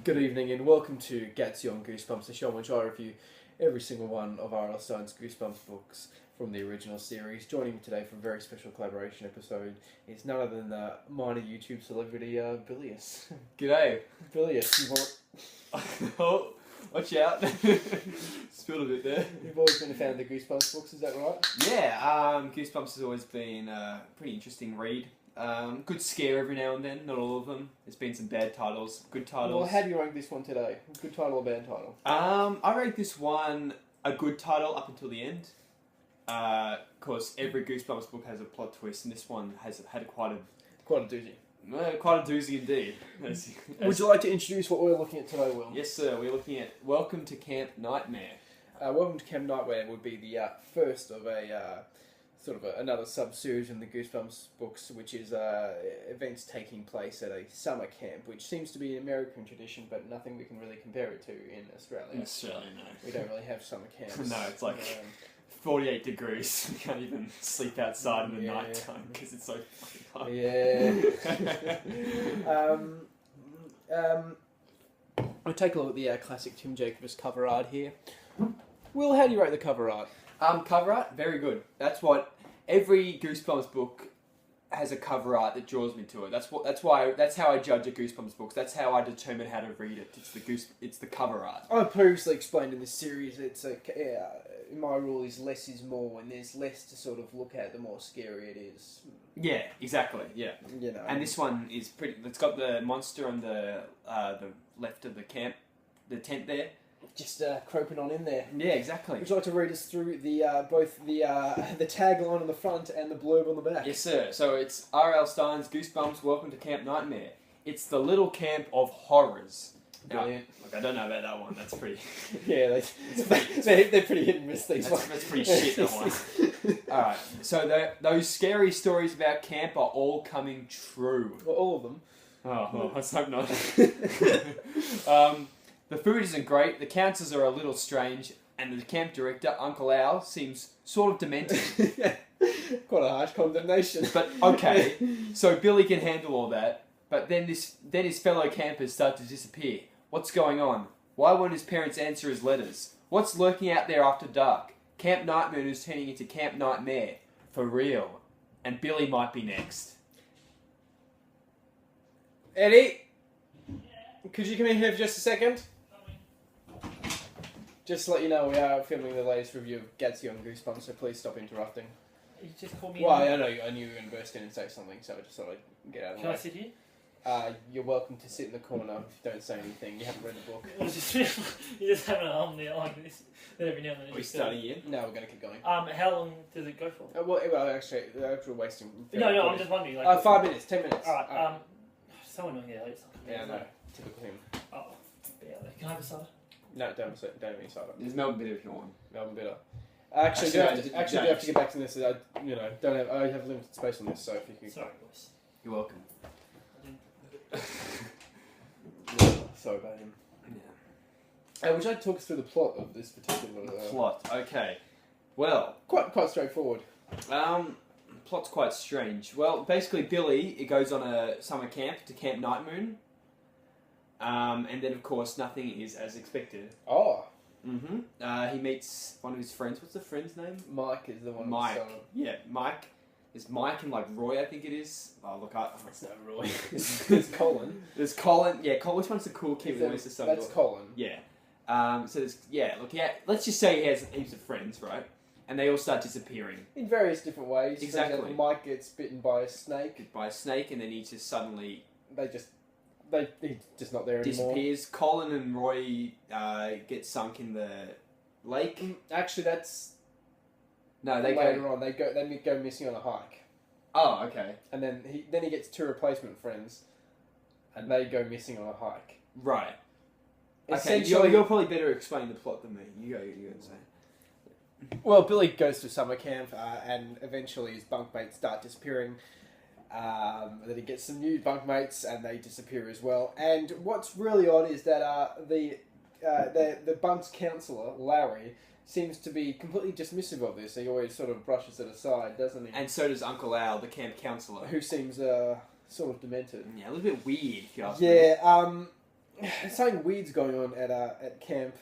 Good evening and welcome to Gattsy on Goosebumps, the show in which I review every single one of R.L. Stine's Goosebumps books from the original series. Joining me today for a very special collaboration episode is none other than the minor YouTube celebrity, Billius. G'day. Billius, Oh, watch out. Spilled a bit there. You've always been a fan of the Goosebumps books, is that right? Yeah, Goosebumps has always been a pretty interesting read. Good scare every now and then, not all of them. There's been some bad titles, good titles. Well, how do you rank this one today? Good title or bad title? I rate this one a good title up until the end. Of course, every Goosebumps book has a plot twist, and this one has had quite a doozy. Quite a doozy indeed. Would you like to introduce what we're looking at today, Will? Yes, sir. We're looking at Welcome to Camp Nightmare. Welcome to Camp Nightmare would be the first of another sub-series in the Goosebumps books, which is events taking place at a summer camp, which seems to be an American tradition, but nothing we can really compare it to in Australia. In Australia, no. We don't really have summer camps. No, it's like 48 degrees. You can't even sleep outside in the night time because it's so fucking hot. Yeah. We'll take a look at the classic Tim Jacobs cover art here. Will, how do you rate the cover art? Cover art, very good. That's what every Goosebumps book has, a cover art that draws me to it. That's how I judge a Goosebumps book. That's how I determine how to read it. It's the cover art. I previously explained in this series my rule is less is more. When there's less to sort of look at, the more scary it is. Yeah, exactly. Yeah, you know. And this one is pretty. It's got the monster on the left of the camp, the tent there. Just cropping on in there. Yeah, exactly. Would you like to read us through the both the tagline on the front and the blurb on the back? Yes, sir. So it's R.L. Stine's Goosebumps, Welcome to Camp Nightmare. It's the little camp of horrors. Now, look, I don't know about that one. That's pretty... Yeah, they're pretty hit and miss, these ones. That's pretty shit, that one. Alright, so those scary stories about camp are all coming true. Well, all of them. Oh, well, let's hope not. The food isn't great, the counters are a little strange, and the camp director, Uncle Al, seems sort of demented. Quite a harsh condemnation. But, okay, so Billy can handle all that, but then his fellow campers start to disappear. What's going on? Why won't his parents answer his letters? What's lurking out there after dark? Camp Nightmare is turning into Camp Nightmare. For real. And Billy might be next. Eddie? Could you come in here for just a second? Just to let you know, we are filming the latest review of Gattsy on Goosebumps, so please stop interrupting. You just called me. Well, I knew you were going to burst in and say something, so I just thought I'd get out of the way. Can I sit here? You're welcome to sit in the corner if you don't say anything. You haven't read the book. You just have an arm there like this. Then every now and then. Are we starting yet? No, we're going to keep going. How long does it go for? Well, actually, we're wasting... No, I'm just wondering. Like, 5 minutes, 10 minutes. Alright, so annoying here. Yeah, no. Typical him. Oh, yeah. Can I have a soda? No, don't have any cider. There's Melbourne Bitter if you want. Melbourne Bitter. Actually, do have to get back to this. I have limited space on this, so if you can... Sorry, boys. You're welcome. Sorry about him. Yeah. Would you like to talk us through the plot of this particular... Plot, okay. Well... Quite straightforward. Plot's quite strange. Well, basically Billy, it goes on a summer camp to Camp Night Moon. And then, of course, nothing is as expected. Oh. He meets one of his friends. What's the friend's name? Mike is the one. Mike. Yeah, Mike. There's Mike and, like, Roy, I think it is. Oh, look, it's not Roy. There's Colin. There's Colin. Yeah, Colin. Which one's the cool kid with always the son? That's Colin. Yeah. So there's... Yeah, look, let's just say he has heaps of friends, right? And they all start disappearing. In various different ways. Exactly. For example, Mike gets bitten by a snake. By a snake, and then he just suddenly... He's just not there anymore. Disappears. Anymore. Colin and Roy get sunk in the lake. Actually, that's... No, they later on. They go missing on a hike. Oh, okay. And then he gets 2 replacement friends, and they go missing on a hike. Right. Essentially, okay, you're probably better explaining the plot than me. You go and say. Well, Billy goes to summer camp, and eventually his bunkmates start disappearing. Then he gets some new bunkmates, and they disappear as well. And what's really odd is that the bunk's counsellor, Larry, seems to be completely dismissive of this. He always sort of brushes it aside, doesn't he? And so does Uncle Al, the camp counsellor. Who seems sort of demented. Yeah, a little bit weird, if you ask me. Yeah, something weird's going on at camp.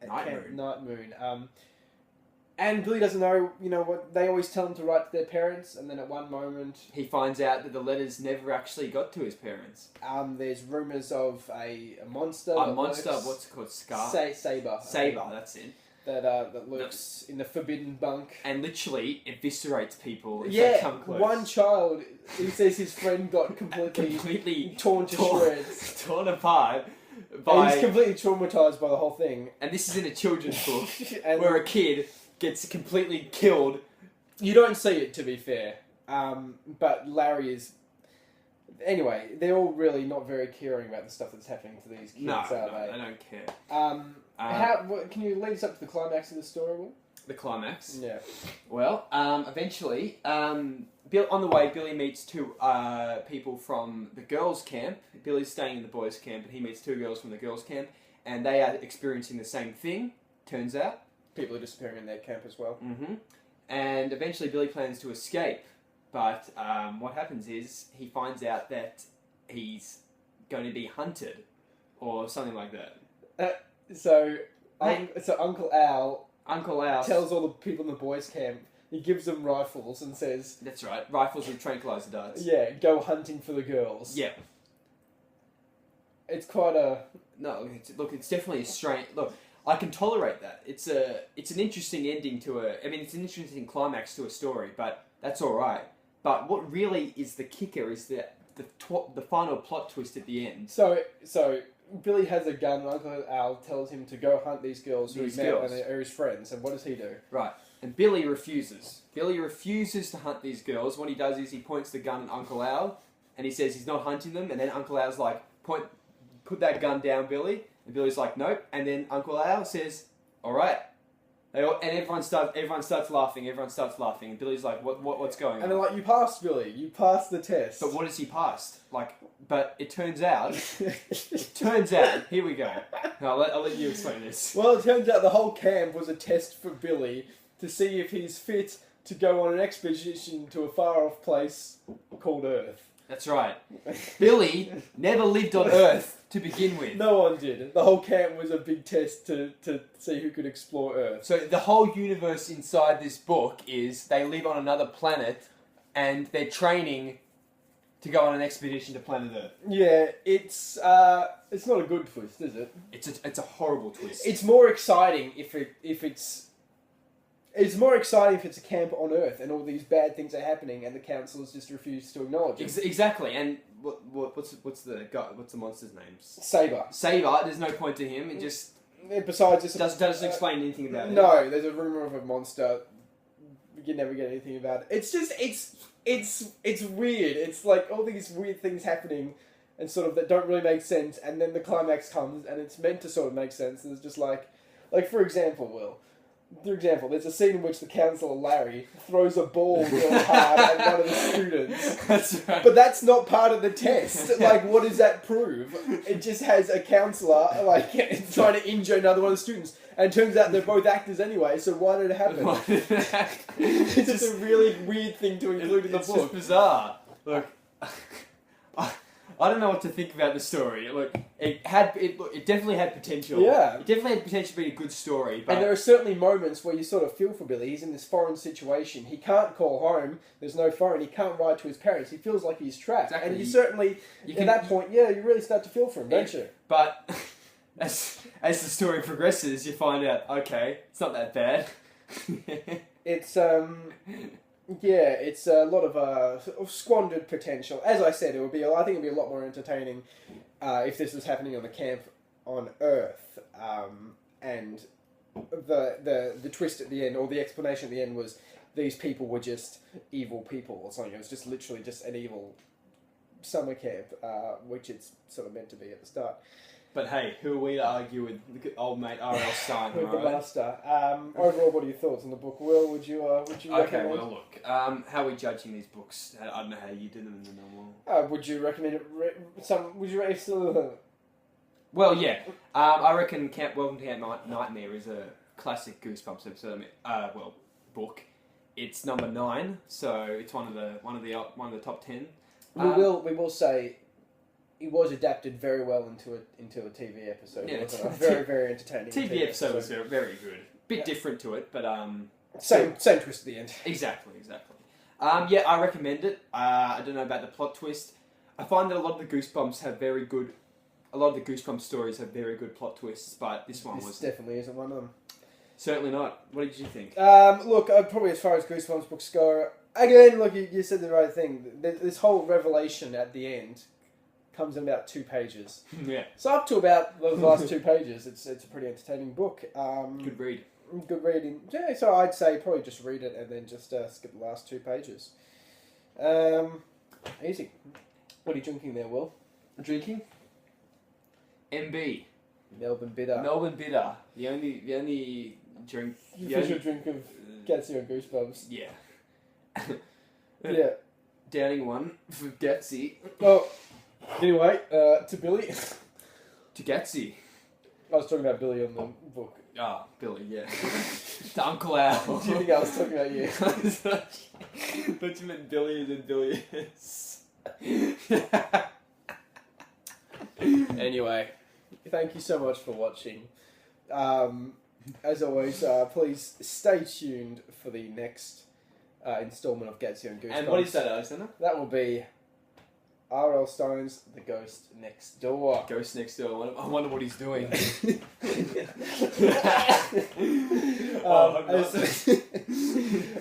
At Night Camp Moon. Night Moon. And Billy doesn't know, what they always tell him to write to their parents, and then at one moment, He finds out that the letters never actually got to his parents. there's rumours of a monster. A that monster, lurks- what's it called? Scar? Saber. Saber, that's it. That lurks in the forbidden bunk. And literally eviscerates people if they Yeah, come close. one child, he says his friend got completely torn to shreds. torn apart And by... he's completely traumatised by the whole thing. And this is in a children's book And where a kid gets completely killed. you don't see it, to be fair. But Larry is... Anyway, they're all really not very caring about the stuff that's happening to these kids, No, are they? I don't care. Can you lead us up to the climax of the story, Will? The climax. Yeah. Well, eventually, Bill on the way, Billy meets two people from the girls' camp. Billy's staying in the boys' camp, and he meets two girls from the girls' camp, and they are experiencing the same thing, turns out. People are disappearing in their camp as well. Mm-hmm. And eventually Billy plans to escape, but what happens is he finds out that he's going to be hunted, or something like that. So Hey. Uncle Al Uncle Al tells all the people in the boys' camp, he gives them rifles and says, That's right, rifles and tranquilizer darts. yeah, go hunting for the girls. Yeah. It's quite a... No, it's definitely a strange... Look, I can tolerate that. It's an interesting ending to it's an interesting climax to a story, but that's alright. But what really is the kicker is the final plot twist at the end. So Billy has a gun, and Uncle Al tells him to go hunt these girls who he These met girls. and are his friends, and what does he do? Right. And Billy refuses. Billy refuses to hunt these girls. What he does is he points the gun at Uncle Al, and he says he's not hunting them, and then Uncle Al's like, put that gun down, Billy. And Billy's like, nope. And then Uncle Al says, all right. And everyone starts laughing. And Billy's like, what's going on? And they're like, you passed, Billy. You passed the test. But what has he passed? But it turns out, here we go. I'll let you explain this. Well, it turns out the whole camp was a test for Billy to see if he's fit to go on an expedition to a far-off place called Earth. That's right. Billy never lived on Earth to begin with. No one did. The whole camp was a big test to see who could explore Earth. So the whole universe inside this book is they live on another planet and they're training to go on an expedition to planet Earth. Yeah, it's not a good twist, is it? It's a horrible twist. It's more exciting if it's more exciting if it's a camp on Earth and all these bad things are happening and the councils just refuse to acknowledge it. Exactly. And what's the monster's name? Saber. Saber. There's no point to him. It just Besides, this doesn't explain anything about it. No, there's a rumor of a monster. You can never get anything about it. It's just it's weird. It's like all these weird things happening, and sort of that don't really make sense. And then the climax comes, and it's meant to sort of make sense. And it's just like for example, there's a scene in which the counsellor Larry throws a ball real hard at one of the students. That's right. But that's not part of the test. Like, what does that prove? It just has a counsellor, trying to injure another one of the students. And it turns out they're both actors anyway, so why did it happen? It's just a really weird thing to include in the It's book. just bizarre. Look, I don't know what to think about the story. Look, it definitely had potential. Yeah. It definitely had potential to be a good story. But And there are certainly moments where you sort of feel for Billy. He's in this foreign situation. He can't call home. There's no phone. He can't write to his parents. He feels like he's trapped. Exactly. And you certainly, at that point, you really start to feel for him, don't you? But as the story progresses, you find out, okay, it's not that bad. It's it's a lot of squandered potential. As I said, I think it'd be a lot more entertaining if this was happening on the camp on Earth, and the twist at the end, or the explanation at the end, was these people were just evil people or something. It was just literally just an evil summer camp, which it's sort of meant to be at the start. But hey, who are we to argue with old mate R.L. Stein, With the right? master. Overall, what are your thoughts on the book? Will, would you Okay, recommend? well look, how are we judging these books? I don't know how you do them in the normal... Would you recommend it? Would you rate Well, yeah. I reckon Welcome to Camp Nightmare is a classic Goosebumps episode. Book. It's number 9, so it's one of the top 10. We will say it was adapted very well into a TV episode. Yeah, Wasn't it? A very, very entertaining TV episode was very, very good. Bit Yeah. different to it, but Same twist at the end. Exactly. Yeah, I recommend it. I don't know about the plot twist. I find that a lot of the Goosebumps stories have very good plot twists, but this one was Definitely isn't one of them. certainly not. What did you think? Look, probably as far as Goosebumps books go, again, look, you said the right thing. This whole revelation at the end comes in about 2 pages. Yeah, So up to about those last 2 pages, it's a pretty entertaining book. good read. Good reading. Yeah, so I'd say probably just read it and then just skip the last 2 pages. Easy. What are you drinking there, Will? Drinking. MB. Melbourne Bitter. Melbourne Bitter. The only drink. The official drink of Gattsy and Goosebumps. Yeah. Yeah. Downing one for Gattsy. Oh, anyway, to Billy. To Gattsy. I was talking about Billy on the book. Ah, Billy, yeah. To Uncle Al. Do you think I was talking about you? But you meant Billy and then Billy is. Anyway, thank you so much for watching. As always, please stay tuned for the next installment of Gattsy and Goosebumps. And what is that, Alexander? That will be R.L. Stone's The Ghost Next Door. Ghost next door. I wonder what he's doing.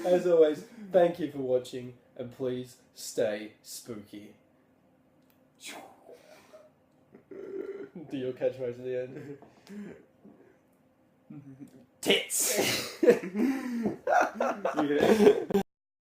As always, thank you for watching, and please stay spooky. Do your catchphrase at the end. Tits!